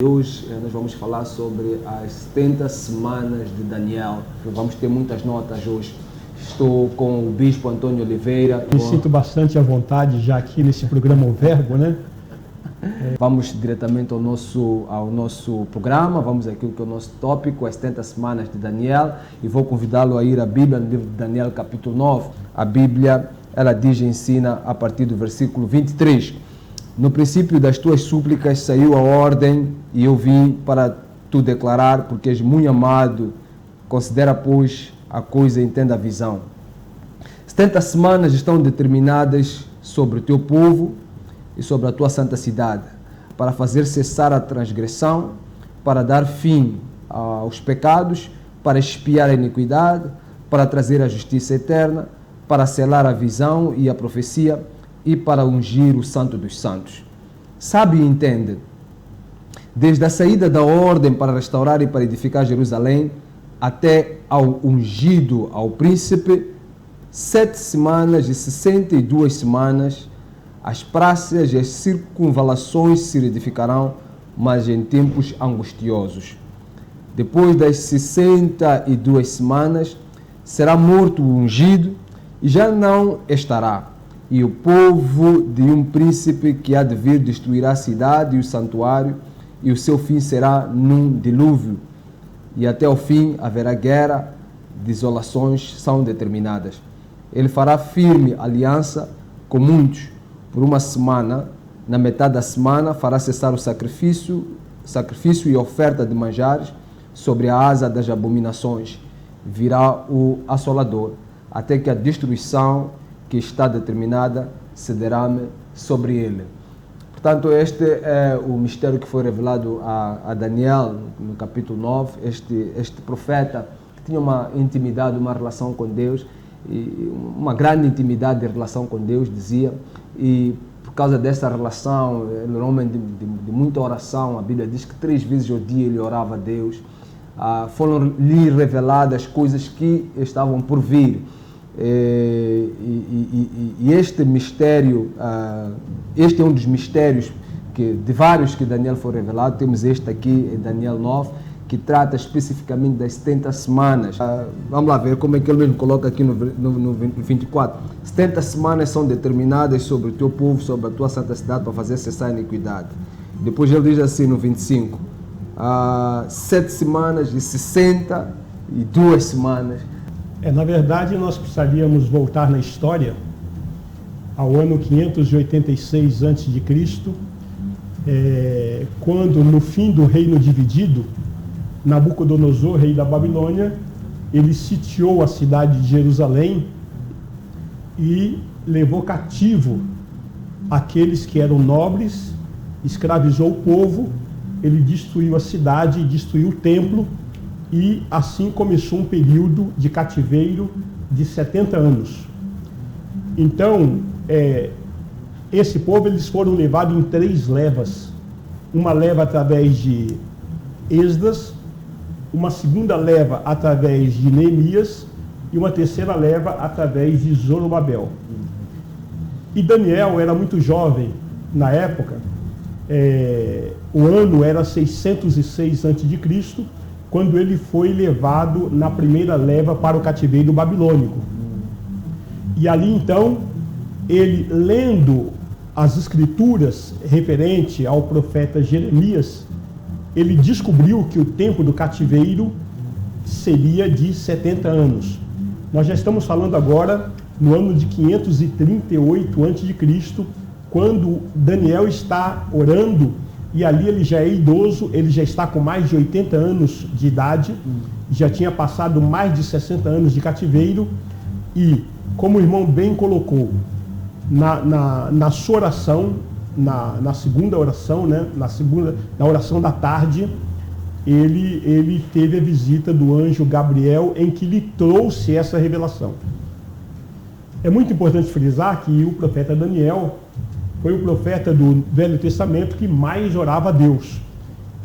Hoje nós vamos falar sobre as 70 semanas de Daniel. Vamos ter muitas notas hoje. Estou com o Bispo Antônio Oliveira. Me sinto bastante à vontade já aqui nesse programa O Verbo, né? Vamos diretamente ao nosso programa, vamos àquilo que é o nosso tópico, as 70 semanas de Daniel, e vou convidá-lo a ir à Bíblia, no livro de Daniel, capítulo 9. A Bíblia, ela diz e ensina a partir do versículo 23. No princípio das tuas súplicas saiu a ordem e eu vim para tu declarar, porque és muito amado. Considera, pois, a coisa e entenda a visão. 70 semanas estão determinadas sobre o teu povo e sobre a tua santa cidade, para fazer cessar a transgressão, para dar fim aos pecados, para expiar a iniquidade, para trazer a justiça eterna, para selar a visão e a profecia, e para ungir o santo dos santos. Sabe e entende, desde a saída da ordem para restaurar e para edificar Jerusalém, até ao ungido ao príncipe, 7 semanas e 62 semanas, as praças e as circunvalações se edificarão, mas em tempos angustiosos. Depois das 62 semanas, será morto o ungido e já não estará. E o povo de um príncipe que há de vir destruirá a cidade e o santuário, e o seu fim será num dilúvio. E até o fim haverá guerra, desolações são determinadas. Ele fará firme aliança com muitos. Por uma semana, na metade da semana, fará cessar o sacrifício e oferta de manjares sobre a asa das abominações. Virá o assolador, até que a destruição que está determinada se derrame sobre ele. Portanto, este é o mistério que foi revelado a Daniel no capítulo 9. Este profeta que tinha uma intimidade, uma relação com Deus, e uma grande intimidade de relação com Deus, dizia, e por causa dessa relação, ele era um homem de muita oração. A Bíblia diz que 3 vezes ao dia ele orava a Deus. Foram-lhe reveladas coisas que estavam por vir. E este mistério, este é um dos mistérios de vários que Daniel foi revelado. Temos este aqui, em Daniel 9, que trata especificamente das 70 semanas. Vamos lá ver como é que ele mesmo coloca aqui no 24. 70 semanas são determinadas sobre o teu povo, sobre a tua santa cidade, para fazer cessar a iniquidade. Depois ele diz assim no 25, 7 semanas e 62 semanas. Na verdade, nós precisaríamos voltar na história ao ano 586 a.C., quando, no fim do reino dividido, Nabucodonosor, rei da Babilônia, ele sitiou a cidade de Jerusalém e levou cativo aqueles que eram nobres, escravizou o povo, ele destruiu a cidade, destruiu o templo, e assim começou um período de cativeiro de 70 anos. Então, esse povo, eles foram levados em 3 levas. Uma leva através de Esdras, uma segunda leva através de Neemias e uma terceira leva através de Zorobabel. E Daniel era muito jovem na época. O ano era 606 a.C., quando ele foi levado na primeira leva para o cativeiro babilônico. E ali então, ele lendo as escrituras referente ao profeta Jeremias, ele descobriu que o tempo do cativeiro seria de 70 anos. Nós já estamos falando agora no ano de 538 a.C., quando Daniel está orando, e ali ele já é idoso, ele já está com mais de 80 anos de idade, já tinha passado mais de 60 anos de cativeiro, e, como o irmão bem colocou, na sua oração, na segunda oração, né, na oração da tarde, ele teve a visita do anjo Gabriel, em que lhe trouxe essa revelação. É muito importante frisar que o profeta Daniel foi o profeta do Velho Testamento que mais orava a Deus.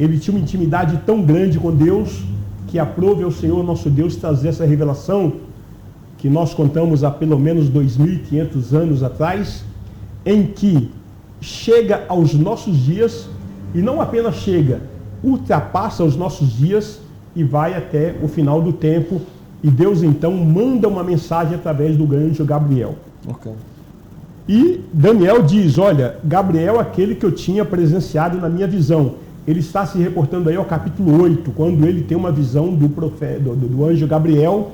Ele tinha uma intimidade tão grande com Deus que aprove ao Senhor nosso Deus trazer essa revelação que nós contamos há pelo menos 2.500 anos atrás, em que chega aos nossos dias, e não apenas chega, ultrapassa os nossos dias e vai até o final do tempo. E Deus então manda uma mensagem através do anjo Gabriel. Ok. E Daniel diz, olha, Gabriel é aquele que eu tinha presenciado na minha visão. Ele está se reportando aí ao capítulo 8, quando ele tem uma visão do anjo Gabriel.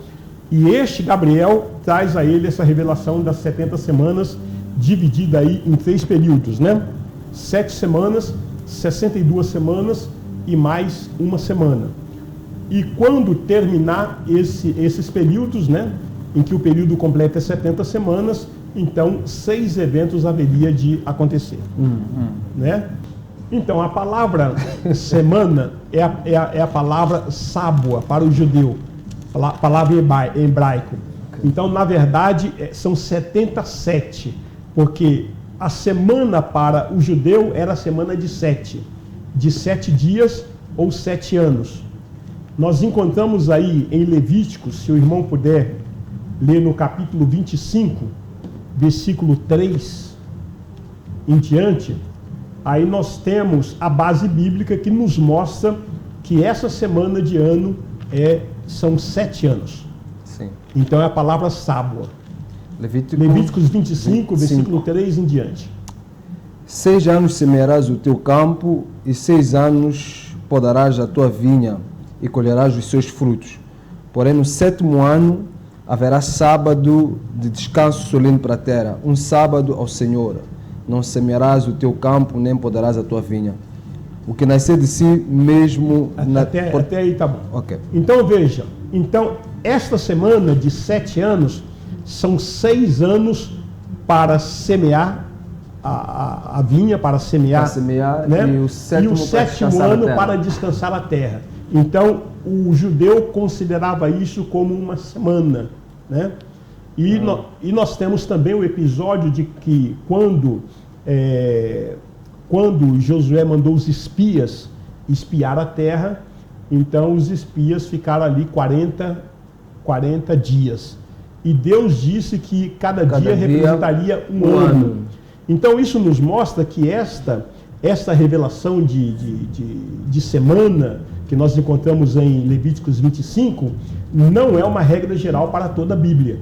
E este Gabriel traz a ele essa revelação das 70 semanas, dividida aí em 3 períodos, né? 7 semanas, 62 semanas e mais uma semana. E quando terminar esses períodos, né, em que o período completo é 70 semanas, então 6 eventos haveria de acontecer. Né? Então a palavra semana é a palavra sábua para o judeu, a palavra em hebraico. Então, na verdade, são 77, porque a semana para o judeu era a semana de 7 dias ou 7 anos. Nós encontramos aí em Levíticos, se o irmão puder ler no capítulo 25, versículo 3 em diante, aí nós temos a base bíblica que nos mostra que essa semana de ano são 7 anos. Sim. Então é a palavra sábua. Levíticos 25, versículo 3 em diante. 6 anos semearás o teu campo, e 6 anos podarás a tua vinha, e colherás os seus frutos. Porém, no 7º ano haverá sábado de descanso solene para a terra, um sábado ao Senhor. Não semearás o teu campo, nem podarás a tua vinha. O que nascer de si mesmo... Até aí tá bom. Ok. Então veja, esta semana de 7 anos são 6 anos para semear a vinha, para semear, né? E o 7º ano para descansar a terra. Então o judeu considerava isso como uma semana, né? E nós temos também o episódio de que quando Josué mandou os espias espiar a terra, então os espias ficaram ali 40 dias. E Deus disse que cada dia representaria um ano. Então isso nos mostra que esta revelação de semana, que nós encontramos em Levíticos 25, não é uma regra geral para toda a Bíblia,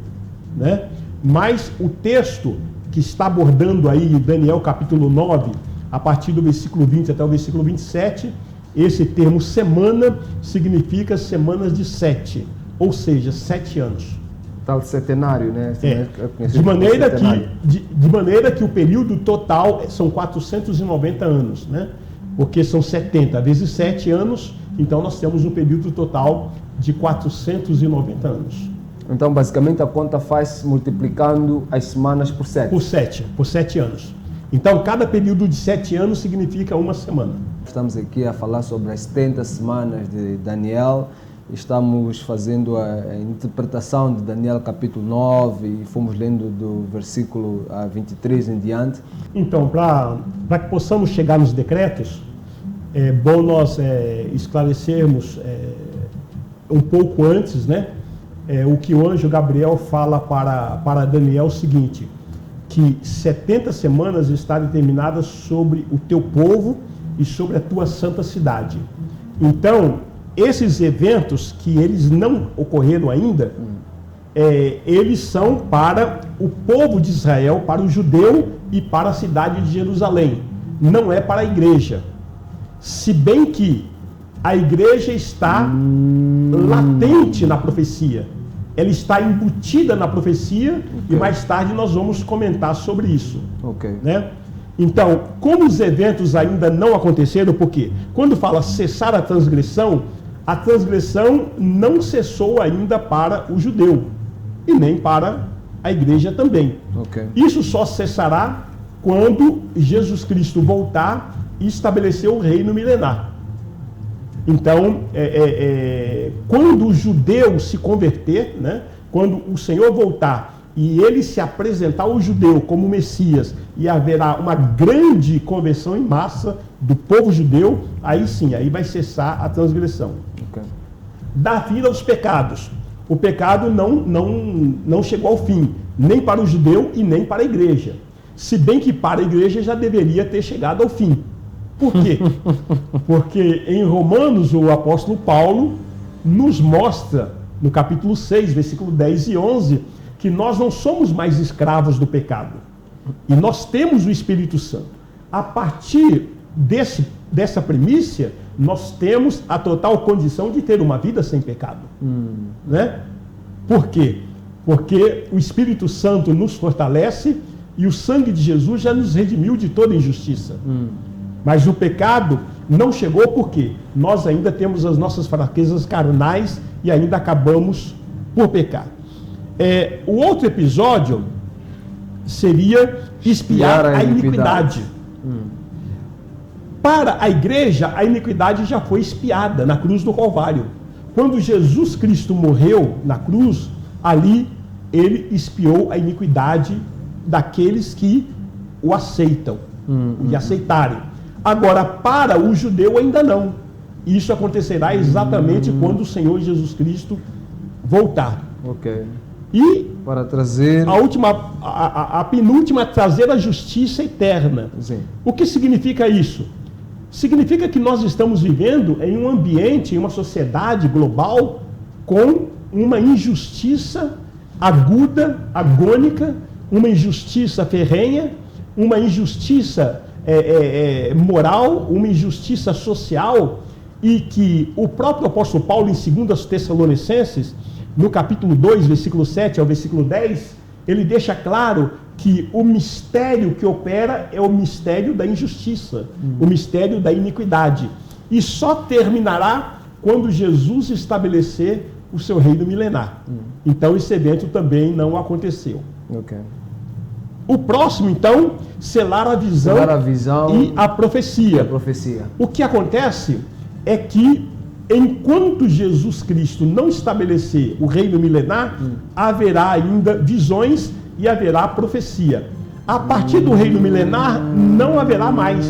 né? Mas o texto que está abordando aí Daniel capítulo 9, a partir do versículo 20 até o versículo 27, esse termo semana significa semanas de 7, ou seja, 7 anos. Tal setenário, né? De maneira que o período total são 490 anos, né? Porque são 70 vezes 7 anos, então nós temos um período total de 490 anos. Então, basicamente, a conta faz multiplicando as semanas por 7. Por 7 anos. Então, cada período de 7 anos significa uma semana. Estamos aqui a falar sobre as 70 semanas de Daniel. Estamos fazendo a interpretação de Daniel capítulo 9 e fomos lendo do versículo 23 em diante. Então, para que possamos chegar nos decretos, é bom nós esclarecermos um pouco antes, né? O que o anjo Gabriel fala para Daniel é o seguinte, que 70 semanas está determinadas sobre o teu povo e sobre a tua santa cidade. Então, esses eventos que eles não ocorreram ainda, eles são para o povo de Israel, para o judeu e para a cidade de Jerusalém. Não é para a igreja. Se bem que a igreja está latente na profecia. Ela está embutida na profecia, e mais tarde nós vamos comentar sobre isso. Né? Então, como os eventos ainda não aconteceram, porque quando fala cessar a transgressão não cessou ainda para o judeu e nem para a igreja também. Isso só cessará quando Jesus Cristo voltar e estabelecer o reino milenar. Então, quando o judeu se converter, né, quando o Senhor voltar e ele se apresentar ao judeu como Messias, e haverá uma grande conversão em massa do povo judeu, aí sim, aí vai cessar a transgressão. Dá fim aos pecados. O pecado não chegou ao fim, nem para o judeu e nem para a igreja. Se bem que para a igreja já deveria ter chegado ao fim. Por quê? Porque em Romanos o apóstolo Paulo nos mostra, no capítulo 6, versículo 10 e 11, que nós não somos mais escravos do pecado. E nós temos o Espírito Santo. A partir dessa primícia, nós temos a total condição de ter uma vida sem pecado. Né? Por quê? Porque o Espírito Santo nos fortalece e o sangue de Jesus já nos redimiu de toda injustiça. Mas o pecado não chegou porque nós ainda temos as nossas fraquezas carnais e ainda acabamos por pecar. O outro episódio seria espiar a iniquidade. Para a igreja, a iniquidade já foi espiada na cruz do Calvário. Quando Jesus Cristo morreu na cruz, ali ele espiou a iniquidade daqueles que o aceitam e aceitarem. Agora, para o judeu ainda não. Isso acontecerá exatamente quando o Senhor Jesus Cristo voltar. Ok. E para trazer a penúltima, trazer a justiça eterna. Sim. O que significa isso? Significa que nós estamos vivendo em um ambiente, em uma sociedade global com uma injustiça aguda, agônica, uma injustiça ferrenha, uma injustiça moral, uma injustiça social, e que o próprio apóstolo Paulo, em 2 Tessalonicenses, no capítulo 2, versículo 7 ao versículo 10, ele deixa claro que o mistério que opera é o mistério da injustiça, o mistério da iniquidade. E só terminará quando Jesus estabelecer o seu reino milenar. Então esse evento também não aconteceu. Okay. O próximo, então, selar a visão e a profecia. O que acontece é que, enquanto Jesus Cristo não estabelecer o reino milenar, haverá ainda visões e haverá profecia. A partir do reino milenar, não haverá mais.